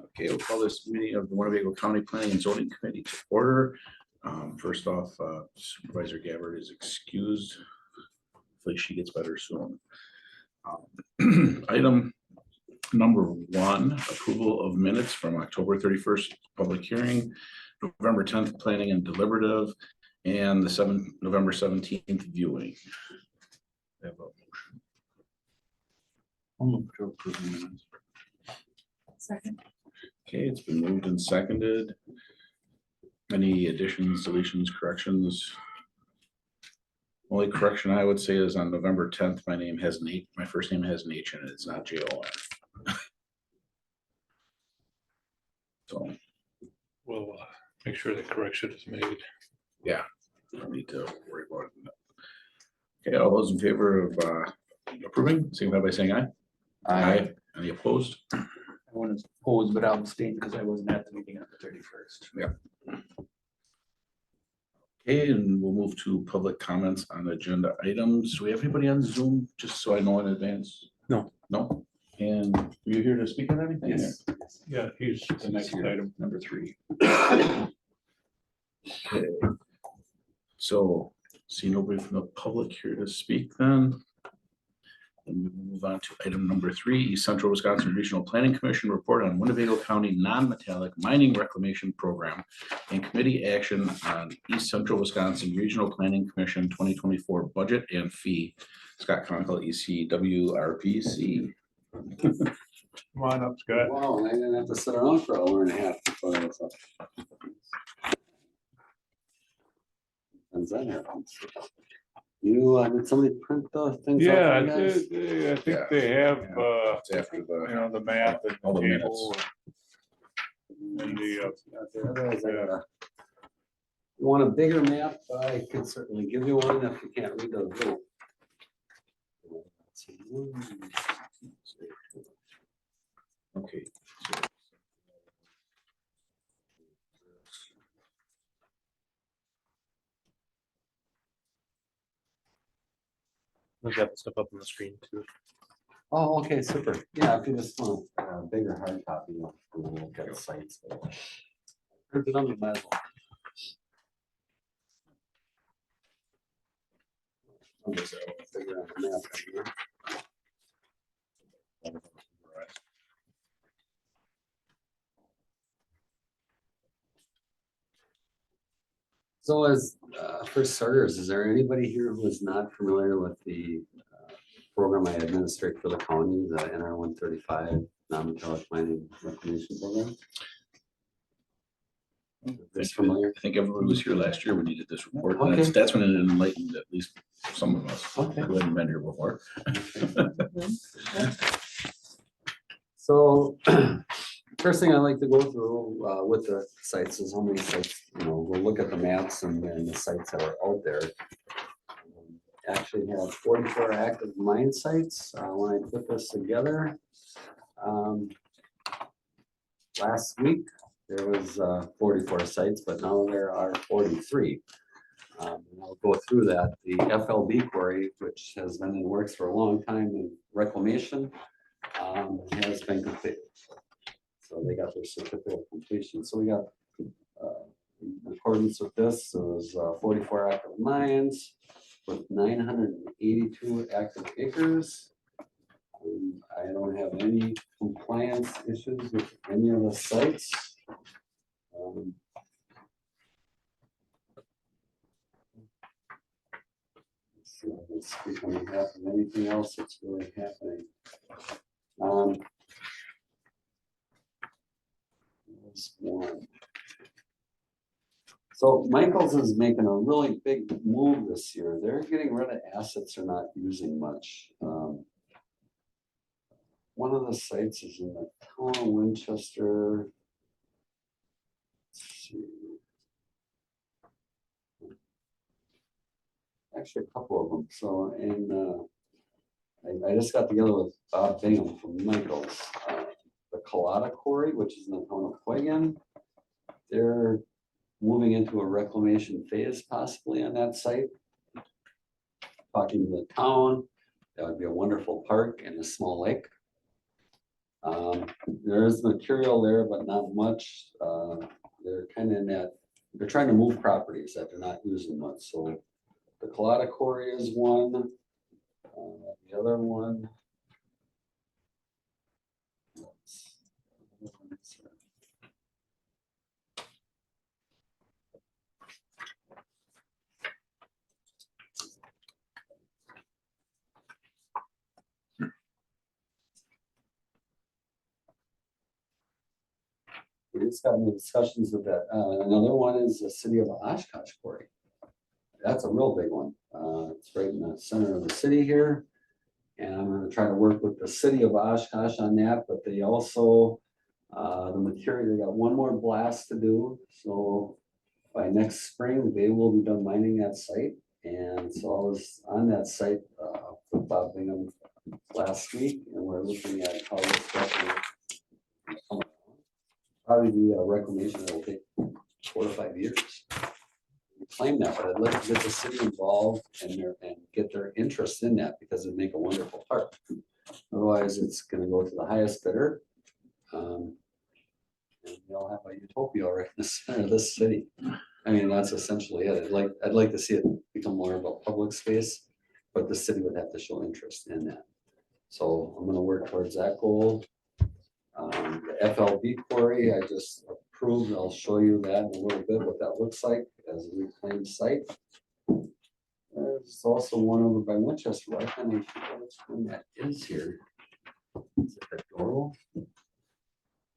Okay, we'll call this meeting of the Winnebago County Planning and Zoning Committee to order. First off, Supervisor Gabbard is excused. Hopefully she gets better soon. Item number 1, approval of minutes from October 31st public hearing, November 10th planning and deliberative, and the November 17th viewing. Have a motion. I'll move to approve the minutes. Second. Okay, it's been moved and seconded. Any additions, deletions, corrections? Only correction I would say is on November 10th, my name has an H, my first name has an H in it, it's not J-O-R. So, We'll make sure the correction is made. yeah, don't need to worry about it. Okay, all those in favor of approving, signify by saying aye. Any opposed? I want to oppose, but I'll abstain because I wasn't at the meeting on the 31st. Okay, and we'll move to public comments on agenda items. Do we have anybody on Zoom, just so I know in advance? No. No? And are you here to speak on anything? Yes. Yeah, he's the next item. Number 3. Okay. So, see nobody from the public here to speak then. And we move on to item number 3, East Central Wisconsin Regional Planning Commission report on Winnebago County non-metallic mining reclamation program and committee action on East Central Wisconsin Regional Planning Commission 2024 budget and fee. Scott Conkle, ECWRPC. Come on up, Scott. Wow, I didn't have to sit around for an hour and a half. Before I was up. How's that happen? You, did somebody print the things? out Yeah, for you guys? I think they have, It's after the, the map and all the table minutes. and the, Otherwise, you want a bigger map? I could certainly give you one if you can't read the little. okay. We've got the stuff up on the screen too. Oh, okay, super. Yeah, if you just want a bigger hard copy, we'll look at sites. Print it on the might as well. I'll just, figure out the map right here. So as for starters, is there anybody here who is not familiar with the program I administrate for the county, the NR 135 non-metallic mining reclamation program? Is familiar? I think everyone was here last year when you did this report. Okay. That's when it enlightened at least some of us Okay. who hadn't been here before. So first thing I like to go through with the sites is how many sites, we'll look at the maps and then the sites that are out there. Actually have 44 active mine sites when I put this together. Last week there was 44 sites, but now there are 43. And I'll go through that. The FLB quarry, which has been in the works for a long time in reclamation, has been completed. So they got their certificate of completion. So we got, in accordance with this, there was 44 active mines with 982 active acres. I don't have any compliance issues with any of the sites. Let's see if we have anything else that's really happening. There's one. So Michael's is making a really big move this year. They're getting rid of assets they're not using much. One of the sites is in the town of Winchester. Let's see. Actually, a couple of them. So, and I just got together with Bob Bingham from Michael's. The Colada Quarry, which is in the town of Huygen. They're moving into a reclamation phase possibly on that site. Talking to the town, that would be a wonderful park and a small lake. There is material there, but not much. They're kind of in that, they're trying to move properties that they're not using much, so the Colada quarry is one. The other one. We just got into discussions with that. Another one is the city of Oshkosh quarry. That's a real big one. It's right in the center of the city here. And I'm gonna try to work with the city of Oshkosh on that, but they also, the material, they got one more blast to do. So by next spring, they will be done mining that site. And so I was on that site, with Bob Bingham last week, and we're looking at how this stuff will probably be a reclamation that will take 4 to 5 years. We claim that, but I'd like to get the city involved and get their interest in that because it'd make a wonderful park. Otherwise, it's gonna go to the highest bidder. And they'll have a utopia right in the center of this city. I mean, that's essentially it. I'd like to see it become more of a public space, but the city would have to show interest in that. So I'm gonna work towards that goal. The FLB quarry, I just approved. I'll show you that in a little bit, what that looks like as a reclaimed site. There's also one over by Winchester. Why can't I figure out which one that is here? Is it the Doral?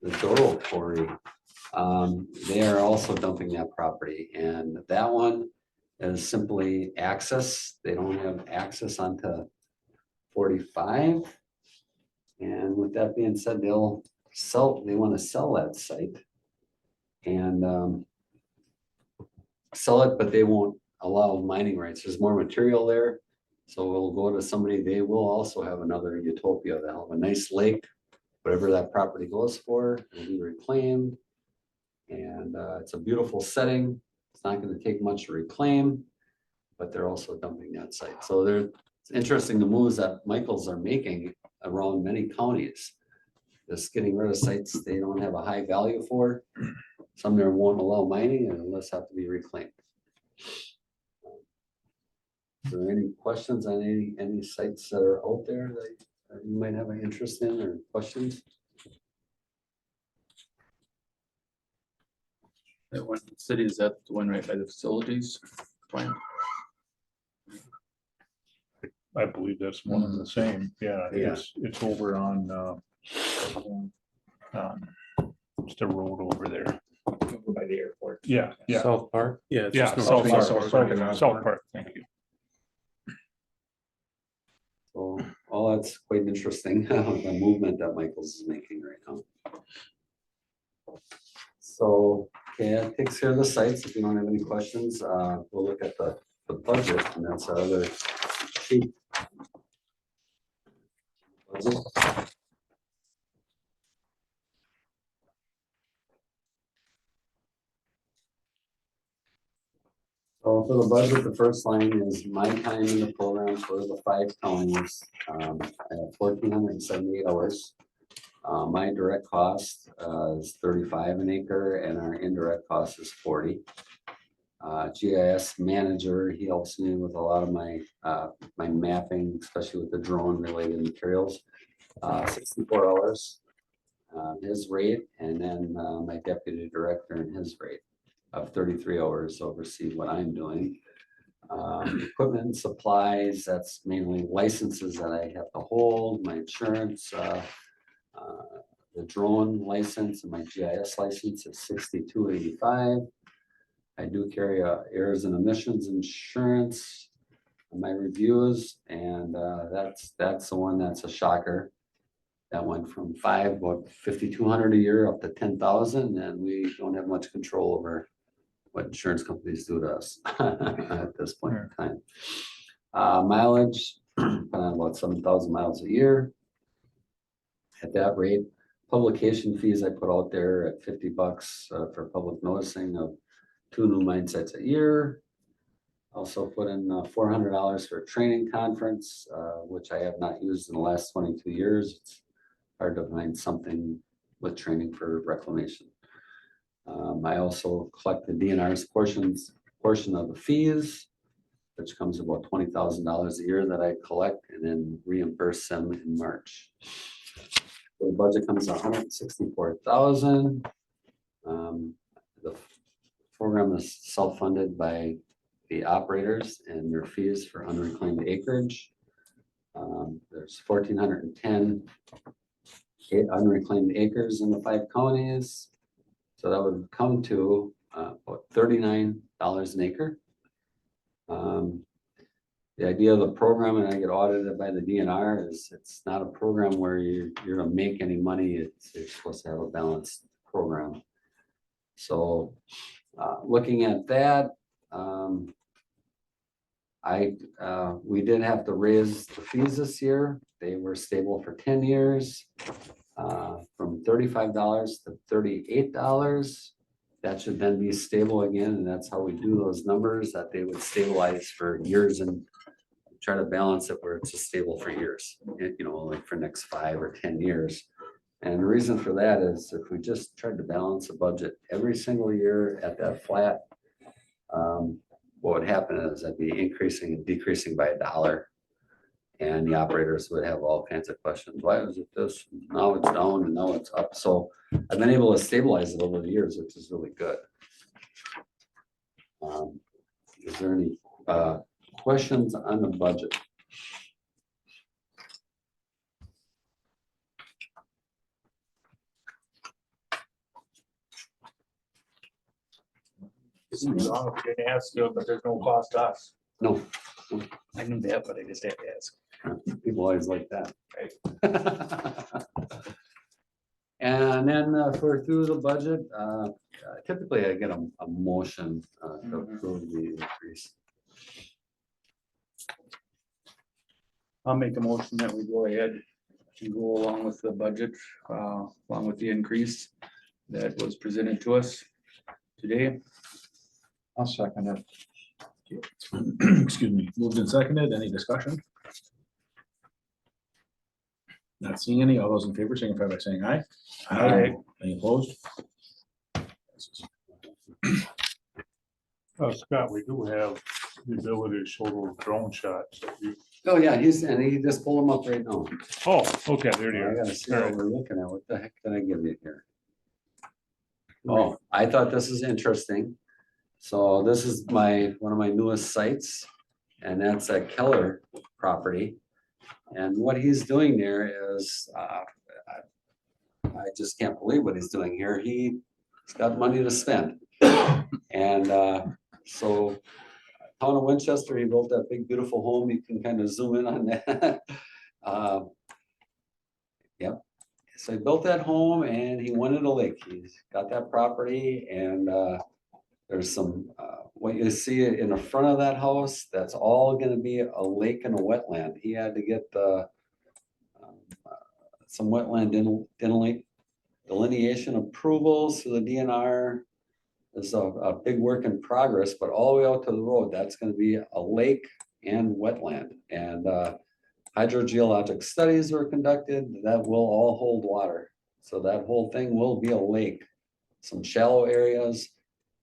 The Doral quarry. They are also dumping that property, and that one is simply access. They don't have access onto 45. And with that being said, they want to sell that site and sell it, but they won't allow mining rights. There's more material there. So we'll go to somebody, they will also have another utopia. They'll have a nice lake, whatever that property goes for, it'll be reclaimed. And it's a beautiful setting. It's not going to take much to reclaim, but they're also dumping that site. So it's interesting the moves that Michaels are making around many counties. Just getting rid of sites they don't have a high value for. Some there won't allow mining and unless have to be reclaimed. Is there any questions on any sites that are out there that you might have an interest in or questions? That one city, is that the one right by the facilities plant? I believe that's one and the same. Yeah, Yeah. it's over on, it's the road over there. Over by the airport. Yeah, yeah, South Park? Yeah. it's yeah, just South north Park, of South South Park, thank you. So, well, that's quite interesting, the movement that Michaels is making right now. So, okay, that takes care of the sites. If you don't have any questions, we'll look at the budget, and that's our other sheet. Budget. So for the budget, the first line is my time in the program for the 5 counties. I have 1,478 hours. My direct cost is 35 an acre and our indirect cost is 40. GIS manager, he helps me with a lot of my my mapping, especially with the drone related materials. 64 hours, his rate, and then my deputy director and his rate of 33 hours to oversee what I'm doing. Equipment and supplies, that's mainly licenses that I have to hold, my insurance, the drone license and my GIS license is $62.85. I do carry a errors and emissions insurance on my reviews, and that's the one that's a shocker. That went from about 5,200 a year up to 10,000, and we don't have much control over what insurance companies do to us at this point in time. Mileage, about 7,000 miles a year. At that rate, publication fees I put out there at $50 for public noticing of 2 new mine sites a year. Also put in $400 for a training conference, which I have not used in the last 22 years. It's hard to find something with training for reclamation. I also collect the DNR's portion of the fees, which comes about $20,000 a year that I collect and then reimburse them in March. So the budget comes to $164,000. The program is self-funded by the operators and their fees for unreclaimed acreage. There's 1,410 unreclaimed acres in the 5 counties. So that would come to about $39 an acre. The idea of the program, and I get audited by the DNR, is it's not a program where you're gonna make any money. You're supposed to have a balanced program. So looking at that, we did have to raise the fees this year. They were stable for 10 years, from $35 to $38. That should then be stable again, and that's how we do those numbers, that they would stabilize for years and try to balance it where it's just stable for years, like for next 5 or 10 years. And the reason for that is if we just tried to balance a budget every single year at that flat, what would happen is I'd be increasing and decreasing by $1. And the operators would have all kinds of questions. Why is it this? Now it's down and now it's up. So I've been able to stabilize it over the years, which is really good. Is there any questions on the budget? Didn't ask you, but there's no cost to us. No, I knew that, but I just had to ask. people always like that. And then for through the budget, typically I get a motion to approve the increase. I'll make a motion that we go ahead and go along with the budget, along with the increase that was presented to us today. I'll second it. Excuse me, moved and seconded, any discussion? Not seeing any, all those in favor signify by saying aye. Aye. Any opposed? Scott, we do have the ability to show those drone shots. Oh, yeah, he just pulled them up right now. Oh, okay, there you I are. gotta see what we're looking at. What the heck did I give you here? Oh, I thought this is interesting. So this is one of my newest sites, and that's a Keller property. And what he's doing there is, I just can't believe what he's doing here. He's got money to spend. And so town of Winchester, he built that big, beautiful home. You can kind of zoom in on that. Yep. So he built that home and he wanted a lake. He's got that property, and there's some, what you see in the front of that house, that's all gonna be a lake and a wetland. He had to get some wetland delineation approvals through the DNR. There's a big work in progress, but all the way out to the road, that's gonna be a lake and wetland. And hydrogeologic studies were conducted that will all hold water. So that whole thing will be a lake. Some shallow areas,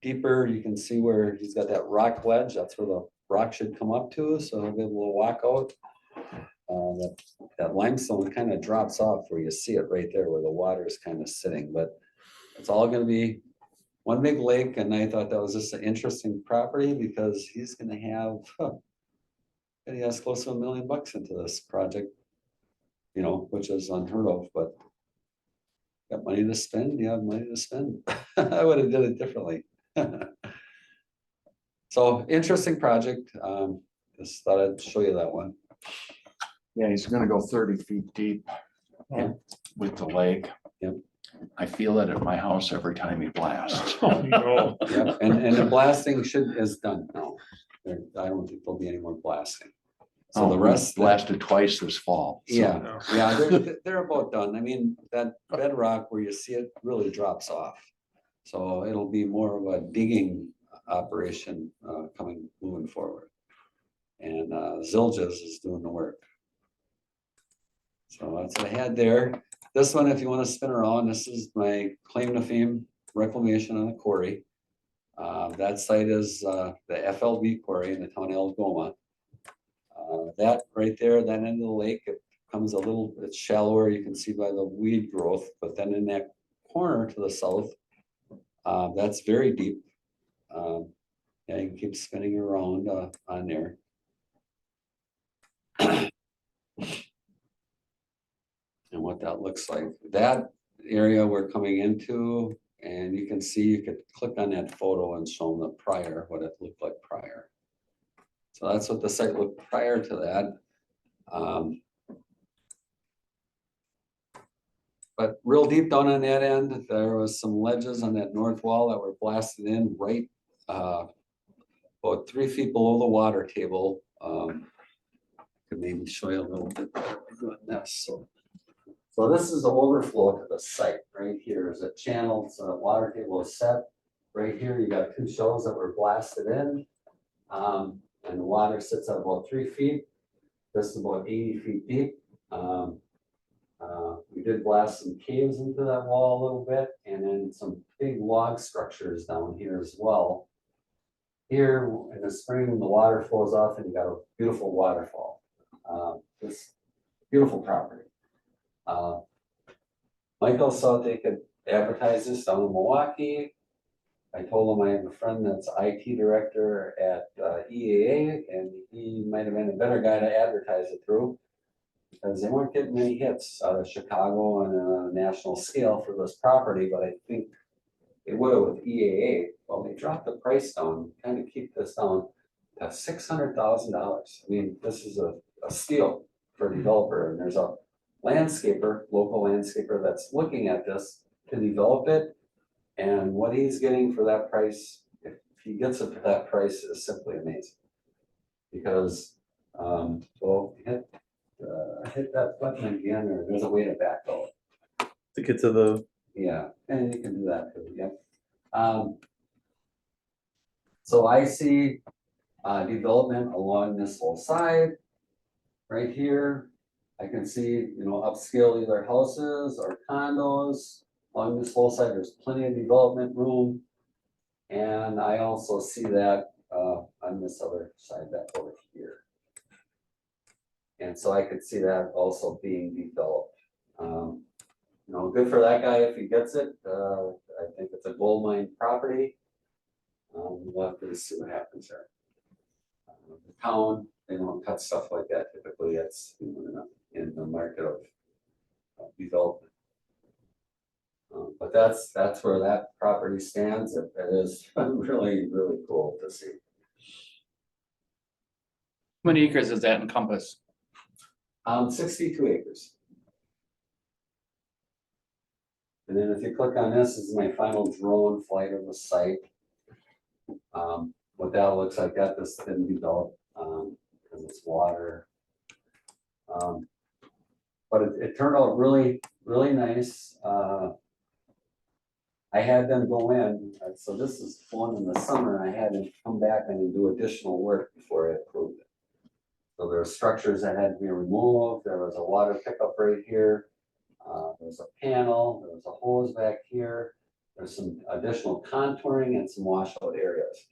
deeper, you can see where he's got that rock ledge. That's where the rock should come up to, so he'll be able to walk out. That limestone kind of drops off where you see it right there where the water is kind of sitting, but it's all gonna be one big lake. And I thought that was just an interesting property because he's gonna have, and he has close to $1 million into this project, which is unheard of, but got money to spend, you have money to spend. I would have did it differently. So interesting project. Just thought I'd show you that one. Yeah, he's gonna go 30 feet deep with the lake. Yep. I feel it at my house every time he blasts. Oh, no. Yeah, and the blasting is done now. I don't think there'll be any more blasting. So the rest blasted twice this fall. So yeah, they're about done. I mean, that bedrock where you see it really drops off. So it'll be more of a digging operation moving forward. And Zildjian is doing the work. So that's what I had there. This one, if you want to spin around, this is my claim to fame reclamation on the quarry. That site is the FLB quarry in the town of Algoma. That right there, that end of the lake, it comes a little bit shallower, you can see by the weed growth, but then in that corner to the south, that's very deep. Yeah, you can keep spinning around on there. And what that looks like. That area we're coming into, and you can see, you could click on that photo and show them the prior, what it looked like prior. So that's what the site looked prior to that. But real deep down on that end, there was some ledges on that north wall that were blasted in right about 3 feet below the water table. Could maybe show you a little bit better on this. So this is the overflow to the site. Right here is a channel, so the water table is set. Right here, you got 2 shells that were blasted in. And the water sits at about 3 feet. This is about 80 feet deep. We did blast some caves into that wall a little bit, and then some big log structures down here as well. Here in the spring, the water flows off and you got a beautiful waterfall. This beautiful property. Michael thought they could advertise this down in Milwaukee. I told him I have a friend that's IT director at EAA, and he might have been a better guy to advertise it through, because they weren't getting many hits out of Chicago on a national scale for this property, but I think it would have with EAA. Well, they dropped the price down, kind of keep this down to $600,000. I mean, this is a steal for a developer, and there's a landscaper, local landscaper that's looking at this to develop it. And what he's getting for that price, if he gets it for that price, is simply amazing. Because, well, hit that button again, or there's a way to back out. To get to the, Yeah, and you can do that too, yeah. So I see development along this whole side. Right here, I can see, upscale either houses or condos. Along this whole side, there's plenty of development room. And I also see that on this other side, that over here. And so I could see that also being developed. Good for that guy if he gets it. I think it's a gold mine property. We'll have to see what happens there. The town, they don't cut stuff like that. Typically, it's in the market of development. But that's where that property stands. It is really, really cool to see. How many acres does that encompass? 62 acres. And then if you click on this, this is my final drone flight of the site. What that looks like, that this didn't develop because it's water. But it turned out really, really nice. I had them go in, so this is one in the summer, I had them come back and do additional work before I approved it. So there are structures that had to be removed. There was a water pickup right here. There's a panel, there was a hose back here. There's some additional contouring and some washout areas.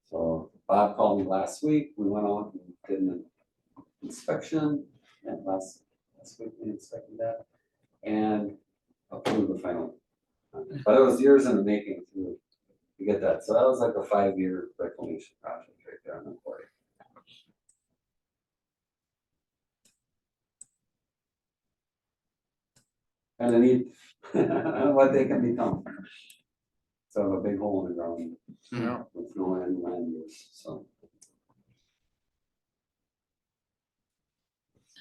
So Bob called me last week. We went out and did an inspection. And last week we inspected that and approved the final. But it was years in the making to get that. So that was like a 5-year reclamation project right there on the quarry. And I need what they can become. So a big hole in the ground with no land use. So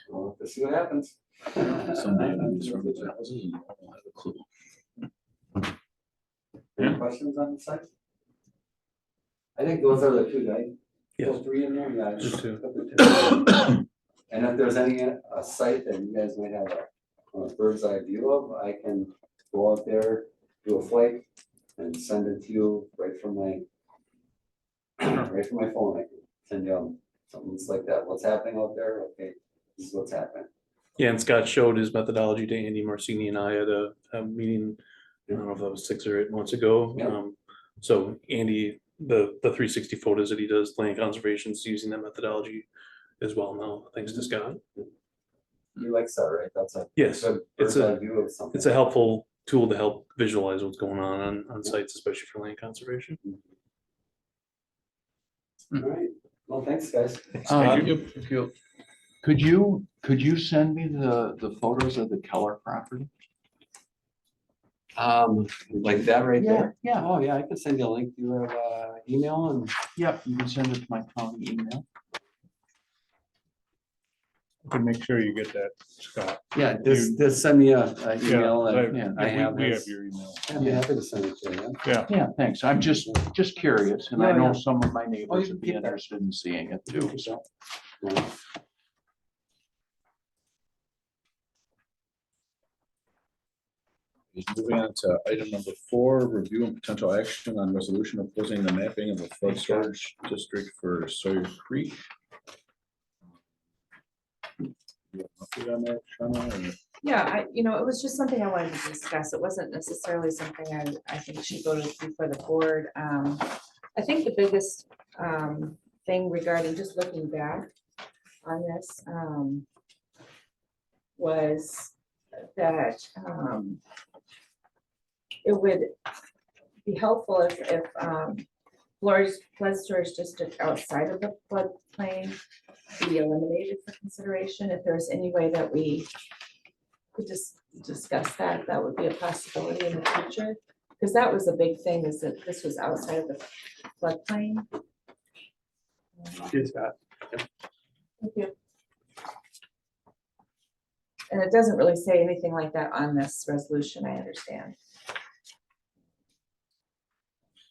we'll have to see what happens. Someday when these from these houses and I won't have a clue. Any questions on the site? I think those are the 2, right? Yes. Those 3 in there, yeah. Just 2. Put the 2. And if there's any site that you guys might have a bird's eye view of, I can go out there, do a flight, and send it to you right from my phone. I can send you something like that. What's happening out there? Okay, this is what's happening. Yeah, and Scott showed his methodology to Andy Marcini and I at a meeting, I don't know if that was 6 or 8 months ago. Yeah. So Andy, the 360 photos that he does, land conservation is using that methodology as well now, thanks to Scott. He likes that, right? That's a Yes, good it's bird's eye a, view of something. it's a helpful tool to help visualize what's going on sites, especially for land conservation. All right, well, thanks, guys. Thank you. If you, Could you send me the photos of the Keller property? Like that right there? Yeah, Oh, yeah, I could send you a link to your email and yep, you can send it to my county email. You can make sure you get that, Scott. yeah, just send me a email Yeah, and I have this. your email. I'd be happy to send it to you. Yeah, thanks. I'm just curious, and I Yeah, know yeah. some of my Oh, neighbors you would can be keep that. interested in seeing it too. So, Yeah. Moving on to item number 4, review and potential action on resolution opposing the mapping of the flood storage district for Sawyer Creek. You have an update on that, Shawna, or- Yeah, it was just something I wanted to discuss. It wasn't necessarily something I think should go before the board. I think the biggest thing regarding just looking back on this was that it would be helpful if flood storage district outside of the floodplain be eliminated for consideration. If there's any way that we could just discuss that, that would be a possibility in the future. Because that was a big thing, is that this was outside of the floodplain. here's Scott. Thank you. And it doesn't really say anything like that on this resolution, I understand.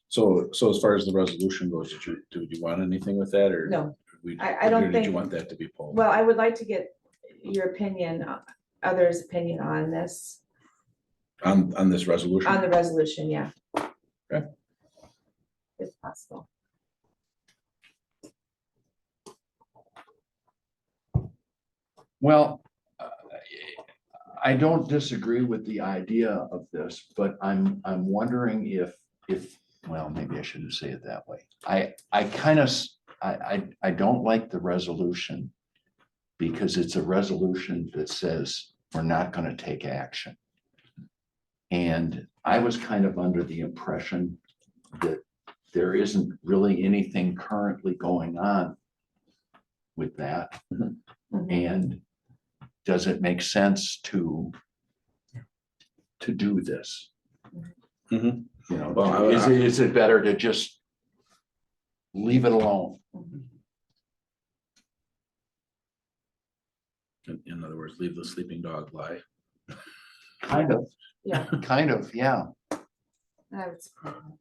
So as far as the resolution goes, do you want anything with that, or? No, we- I don't or Did you think- want that to be pulled? well, I would like to get your opinion, others' opinion on this, On this resolution? on the resolution, yeah. Okay. If possible. well, I don't disagree with the idea of this, but I'm wondering if, well, maybe I shouldn't say it that way. I kind of, I don't like the resolution because it's a resolution that says we're not going to take action. And I was kind of under the impression that there isn't really anything currently going on with that. Mhm. And does it make sense to do this? Mhm. You know, Well, is it better to just leave it alone? In other words, leave the sleeping dog lie. Kind of, Yeah. yeah. I would support that.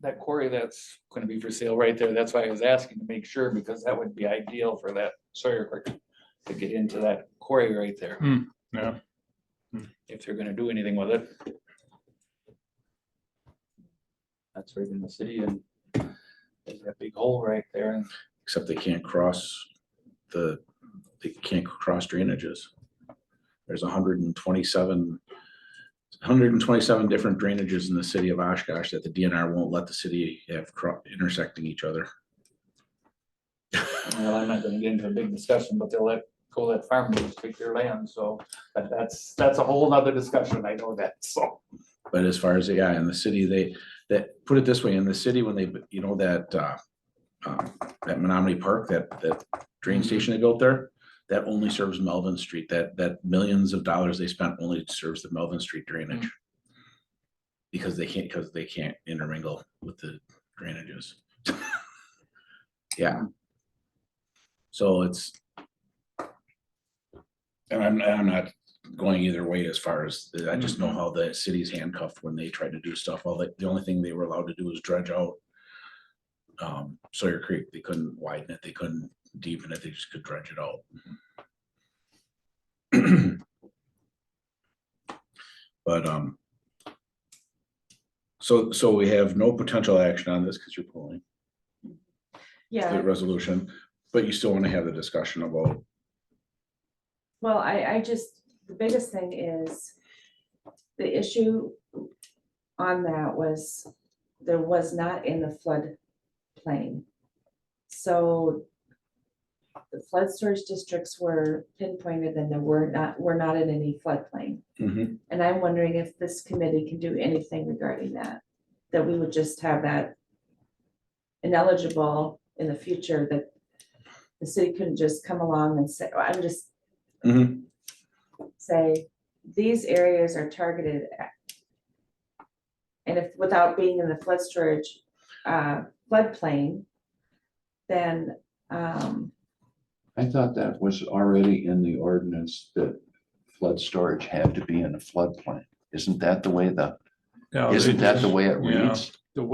That quarry that's gonna be for sale right there, that's why I was asking to make sure, because that would be ideal for that Sawyer Creek to get into that quarry right there. Yeah. If they're gonna do anything with it. That's right in the city, and there's that big hole right there, and Except they can't cross drainages. There's 127 different drainages in the city of Oshkosh that the DNR won't let the city have intersecting each other. well, I'm not gonna get into a big discussion, but they'll let farmers take their land, so that's a whole nother discussion, I know that, so. But as far as the guy in the city, that put it this way, in the city, when they, that Menominee Park, that drain station they built there, that only serves Melvin Street. That millions of dollars they spent only serves the Melvin Street drainage. Because they can't intermingle with the drainages. Yeah. So it's, and I'm not going either way as far as, I just know how the city's handcuffed when they try to do stuff. The only thing they were allowed to do was dredge out Sawyer Creek. They couldn't widen it, they couldn't deepen it, they just could dredge it out. But so we have no potential action on this because you're pulling the Yeah, resolution, but you still want to have the discussion about Well, I just, the biggest thing is the issue on that was there was not in the floodplain. So the flood storage districts were pinpointed and we're not in any floodplain. Mhm. And I'm wondering if this committee can do anything regarding that, that we would just have that ineligible in the future, that the city couldn't just come along and say, I'm just Mhm. say, these areas are targeted at. And if, without being in the flood storage, floodplain, then, I thought that was already in the ordinance that flood storage had to be in a floodplain. Isn't that the way isn't that the way it Yeah. reads? The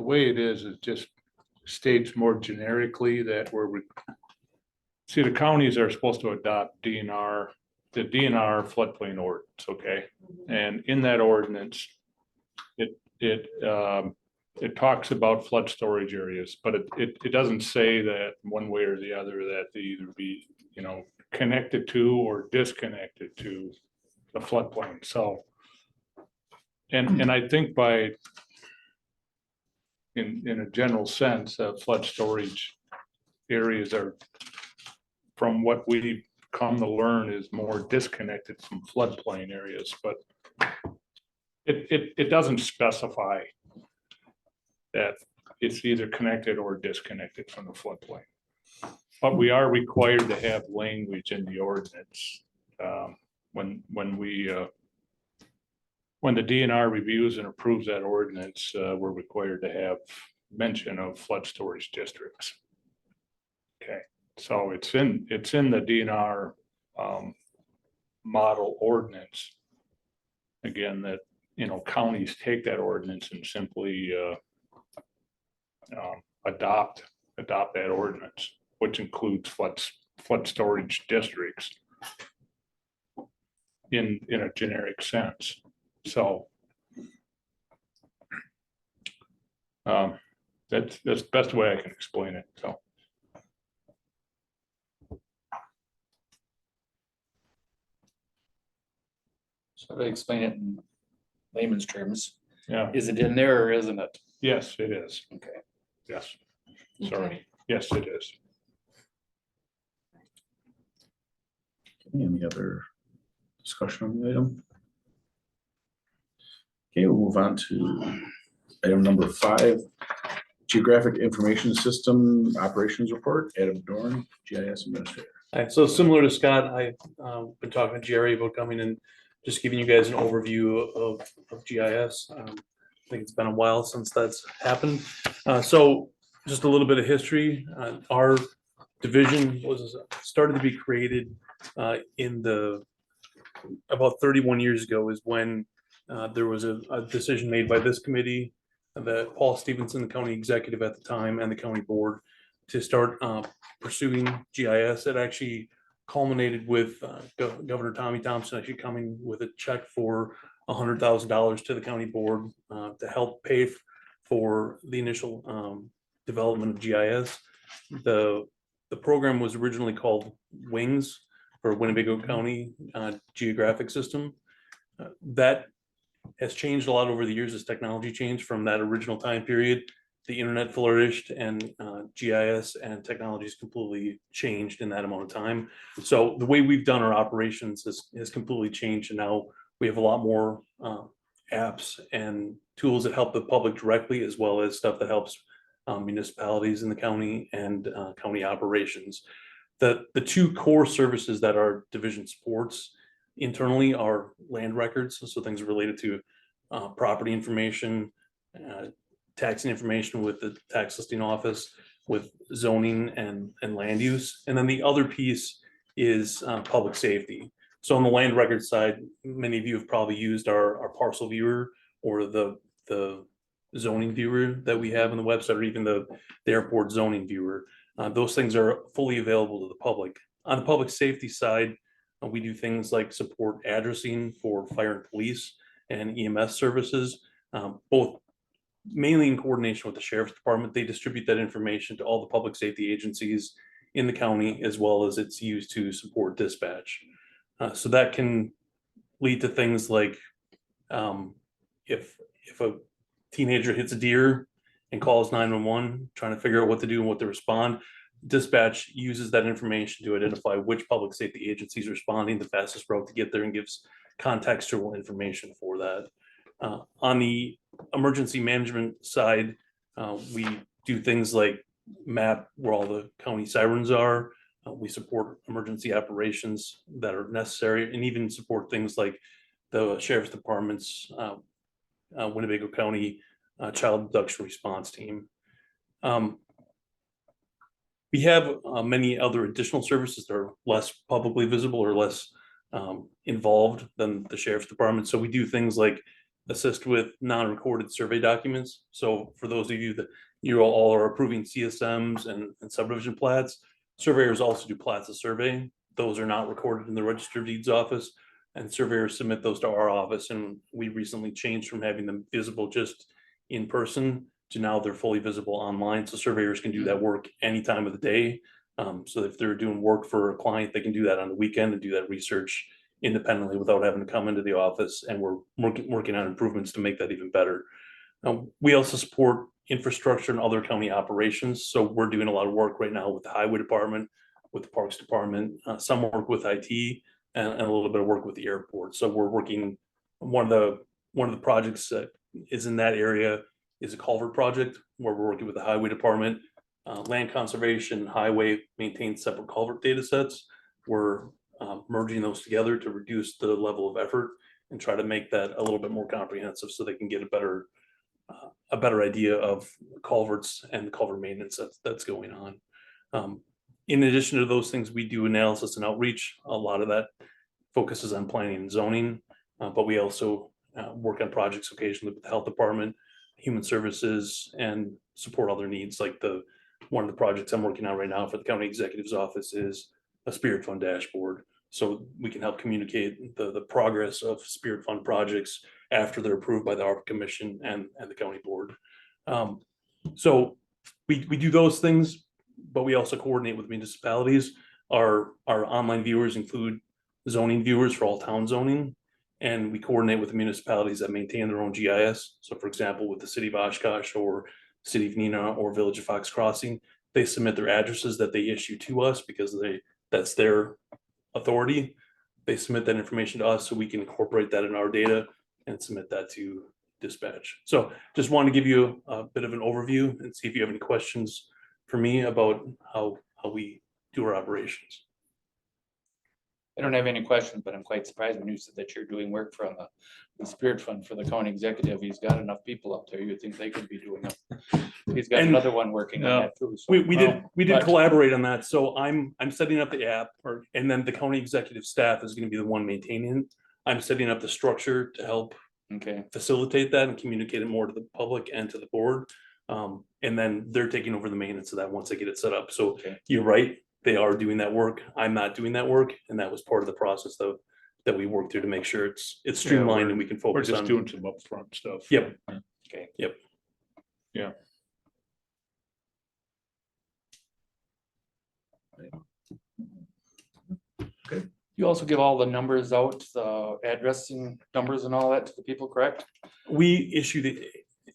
way it is, it just states more generically that see, the counties are supposed to adopt DNR, the DNR floodplain ordinance, okay? And in that ordinance, it talks about flood storage areas, but it doesn't say that one way or the other that they either be, connected to or disconnected to the floodplain, so. And I think in a general sense, flood storage areas are, from what we've come to learn, is more disconnected from floodplain areas, but it doesn't specify that it's either connected or disconnected from the floodplain. But we are required to have language in the ordinance when the DNR reviews and approves that ordinance, we're required to have mention of flood storage districts. Okay, so it's in the DNR model ordinance. Again, that, counties take that ordinance and simply adopt that ordinance, which includes flood storage districts in a generic sense. So that's the best way I can explain it, so. So to explain it in layman's terms, Yeah, is it in there or isn't it? yes, it is. Okay. Yes, sorry. Yes, it is. Any other discussion on the item? Okay, we'll move on to item number 5, Geographic Information System Operations Report. Adam Dorn, GIS Administrator. All right, so similar to Scott, I've been talking to Jerry about coming and just giving you guys an overview of GIS. I think it's been a while since that's happened. So just a little bit of history. Our division started to be created in about 31 years ago is when there was a decision made by this committee, that Paul Stevenson, the county executive at the time, and the county board to start pursuing GIS. It actually culminated with Governor Tommy Thompson actually coming with a check for $100,000 to the county board to help pay for the initial development of GIS. The program was originally called WINGS, for Winnebago County Geographic System. That has changed a lot over the years as technology changed from that original time period. The internet flourished and GIS and technologies completely changed in that amount of time. So the way we've done our operations has completely changed, and now we have a lot more apps and tools that help the public directly, as well as stuff that helps municipalities in the county and county operations. The two core services that our division supports internally are land records, so things related to property information, taxing information with the tax listing office, with zoning and land use. And then the other piece is public safety. So on the land record side, many of you have probably used our parcel viewer or the zoning viewer that we have on the website, or even the airport zoning viewer. Those things are fully available to the public. On the public safety side, we do things like support addressing for fire and police and EMS services, both mainly in coordination with the sheriff's department. They distribute that information to all the public safety agencies in the county, as well as it's used to support dispatch. So that can lead to things like if a teenager hits a deer and calls 911, trying to figure out what to do and what to respond, dispatch uses that information to identify which public safety agency is responding, the fastest route to get there, and gives contextual information for that. On the emergency management side, we do things like map where all the county sirens are. We support emergency operations that are necessary, and even support things like the sheriff's department's Winnebago County Child Abduction Response Team. We have many other additional services that are less publicly visible or less involved than the sheriff's department. So we do things like assist with non-recorded survey documents. So for those of you that you all are approving CSMs and subdivision plats, surveyors also do plats of survey. Those are not recorded in the Register of Deeds office, and surveyors submit those to our office. And we recently changed from having them visible just in person to now they're fully visible online. So surveyors can do that work any time of the day. So if they're doing work for a client, they can do that on the weekend and do that research independently without having to come into the office. And we're working on improvements to make that even better. We also support infrastructure and other county operations. So we're doing a lot of work right now with the highway department, with the parks department, some work with IT, and a little bit of work with the airport. So we're working, one of the projects that is in that area is a culvert project where we're working with the highway department. Land conservation, highway maintain separate culvert data sets. We're merging those together to reduce the level of effort and try to make that a little bit more comprehensive so they can get a better idea of culverts and the culvert maintenance that's going on. In addition to those things, we do analysis and outreach. A lot of that focuses on planning and zoning, but we also work on projects occasionally with the health department, human services, and support other needs. Like one of the projects I'm working on right now for the county executive's office is a Spirit Fund dashboard. So we can help communicate the progress of Spirit Fund projects after they're approved by the ARPA Commission and the county board. So we do those things, but we also coordinate with municipalities. Our online viewers include zoning viewers for all town zoning, and we coordinate with the municipalities that maintain their own GIS. So for example, with the city of Oshkosh or city of Neenah or village of Fox Crossing, they submit their addresses that they issue to us because that's their authority. They submit that information to us so we can incorporate that in our data and submit that to dispatch. So just want to give you a bit of an overview and see if you have any questions for me about how we do our operations. I don't have any questions, but I'm quite surprised when you said that you're doing work from the Spirit Fund for the county executive. He's got enough people up there. You think they could be doing it. He's got And- another one working on that too. So, We did but- collaborate on that. So I'm setting up the app, and then the county executive staff is going to be the one maintaining it. I'm setting up the structure to help Okay, facilitate that and communicate it more to the public and to the board. And then they're taking over the maintenance of that once they get it set up. So okay. you're right, they are doing that work. I'm not doing that work, and that was part of the process that we worked through to make sure it's streamlined and we can We're focus just on. doing some upfront stuff. Yep. Okay. Yep. Yeah. You also give all the numbers out, the addressing numbers and all that to the people, correct? We issue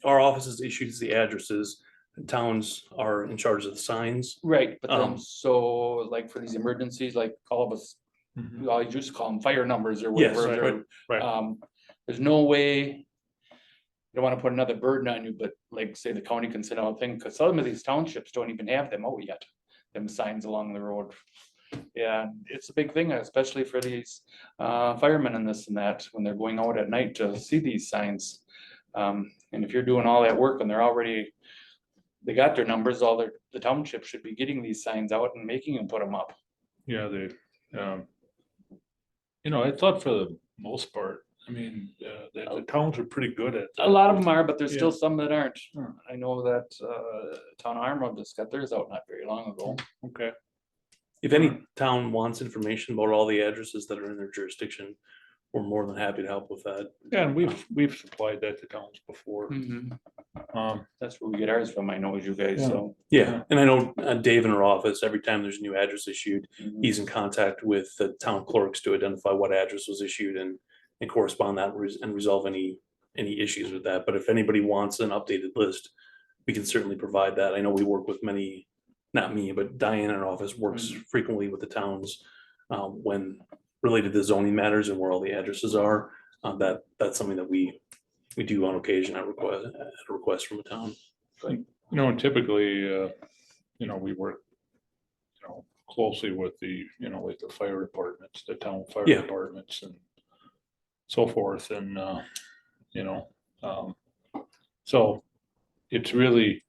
our offices issues the addresses. Towns are in charge of the signs. Right, but then, Um, so like for these emergencies, like call of us, Mhm. we always used to call them fire numbers or Yes, whatever. right, they're, right. There's no way. I don't want to put another burden on you, but like say the county can send out a thing, because some of these townships don't even have them out yet. Them signs along the road. Yeah, it's a big thing, especially for these firemen and this and that, when they're going out at night to see these signs. And if you're doing all that work and they're already, they got their numbers, the township should be getting these signs out and making them put them up. Yeah, I thought for the most part, I mean, the towns are pretty good at. A lot of them are, but there's still Yeah. some that aren't. Hmm. I know that Town of Armwood just got theirs out not very long ago. Okay, If any town wants information about all the addresses that are in their jurisdiction, we're more than happy to help with that. Yeah, and we've supplied that to towns before. Mhm. Um, That's where we get ours from, I know, as you guys, Yeah. so. Yeah, and I know Dave in our office, every time there's a new address issued, Mhm. he's in contact with the town clerks to identify what address was issued and correspond that and resolve any issues with that. But if anybody wants an updated list, we can certainly provide that. I know we work with many, not me, but Diane in our office works frequently with the towns when related to zoning matters and where all the addresses are. That's something that we do on occasion at a request from a town. You know, and typically, you know, we work, you know, closely with the, you know, with the fire departments, the town fire Yeah. departments and so forth, and, you know, so it's really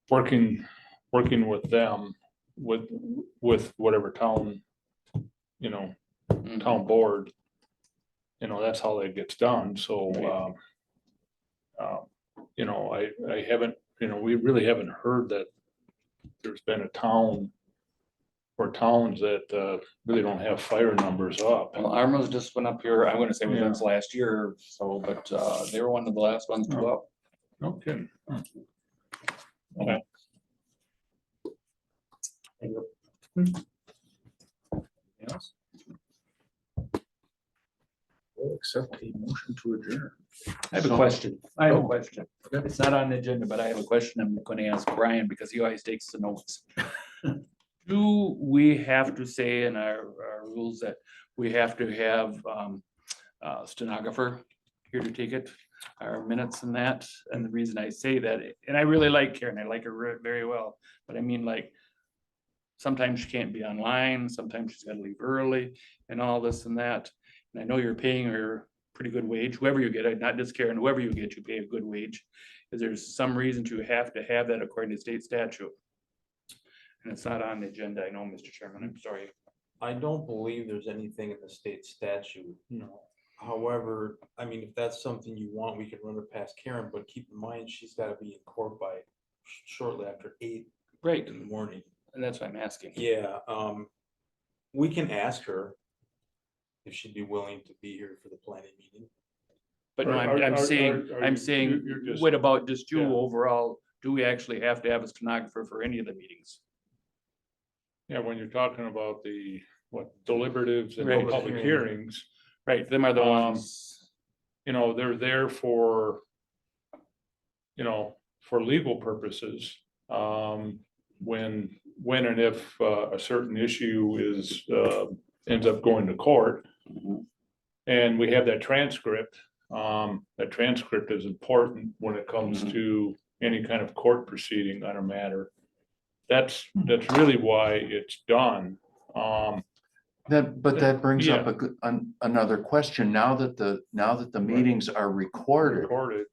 working with them, with whatever town, you know, Mhm. town board, you know, that's how that gets done, so, you know, I haven't, you know, we really haven't heard that there's been a town or towns that really don't have fire numbers up. Well, Armo's just went up here, I'm gonna say within Yeah. this last year, or so, but they were one of the last ones to go up. No kidding. Yes. We'll accept a motion to adjourn. I have a question. I have a Oh. question. Okay. It's not on the agenda, but I have a question I'm gonna ask Brian because he always takes the notes. Do we have to say in our rules that we have to have a stenographer here to take it, our minutes and that? And the reason I say that, and I really like Karen, I like her very well, but I mean, like, sometimes she can't be online, sometimes she's gotta leave early and all this and that. And I know you're paying her pretty good wage, whoever you get, not just Karen, whoever you get, you pay a good wage. Is there some reason to have that according to state statute? And it's not on the agenda, I know, Mr. Chairman, I'm sorry. I don't believe there's anything in the state statute. No. However, I mean, if that's something you want, we can run it past Karen, but keep in mind, she's gotta be in court by shortly after 8 Right, in the morning. and that's what I'm asking. Yeah, we can ask her if she'd be willing to be here for the planning meeting. But no, I'm saying, you're just- what about just you Yeah. overall? Do we actually have to have a stenographer for any of the meetings? Yeah, when you're talking about the, deliberatives and Right. the public hearings, Right, them are the ones. you know, they're there for, you know, for legal purposes. When and if a certain issue is, ends up going to court. And we have that transcript, is important when it comes Mhm. to any kind of court proceeding on a matter. That's really why it's done. But that brings up Yeah. another question. Now that the meetings are recorded, Recorded,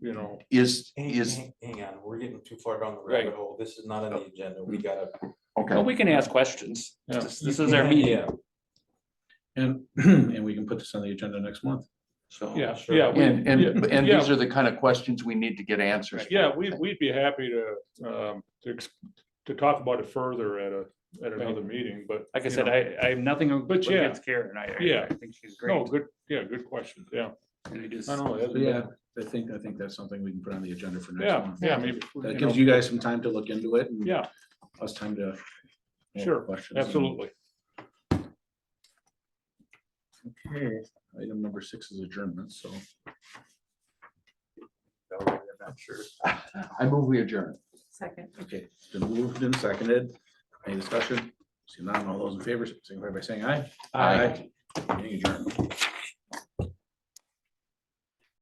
you know, is, Hang on, we're getting too far down the Right. rabbit hole. This is not on the agenda. We gotta. okay. Well, we can ask questions. Yeah. This is our meeting, Yeah, And, and we can put this on the agenda next month. so. yeah, sure. yeah. And yeah, these are the kind of questions we need to get answers. Yeah, we'd be happy to talk about it further at another meeting, but. Like I you said, know, I have nothing But yeah. against Karen. Yeah. I think she's No, great. good question, yeah. And I just, I know, So, yeah, I think that's something we can put on the agenda for next yeah, month. yeah, maybe. That gives you guys some time to look into it and Yeah, us time to. Sure, questions. absolutely. Okay, item number 6 is adjournment, so. I'm not sure. I move we adjourn. Second. Okay, it's been moved and seconded. Any discussion? See none, all those in favor, signify by saying aye. Aye. Meeting adjourned.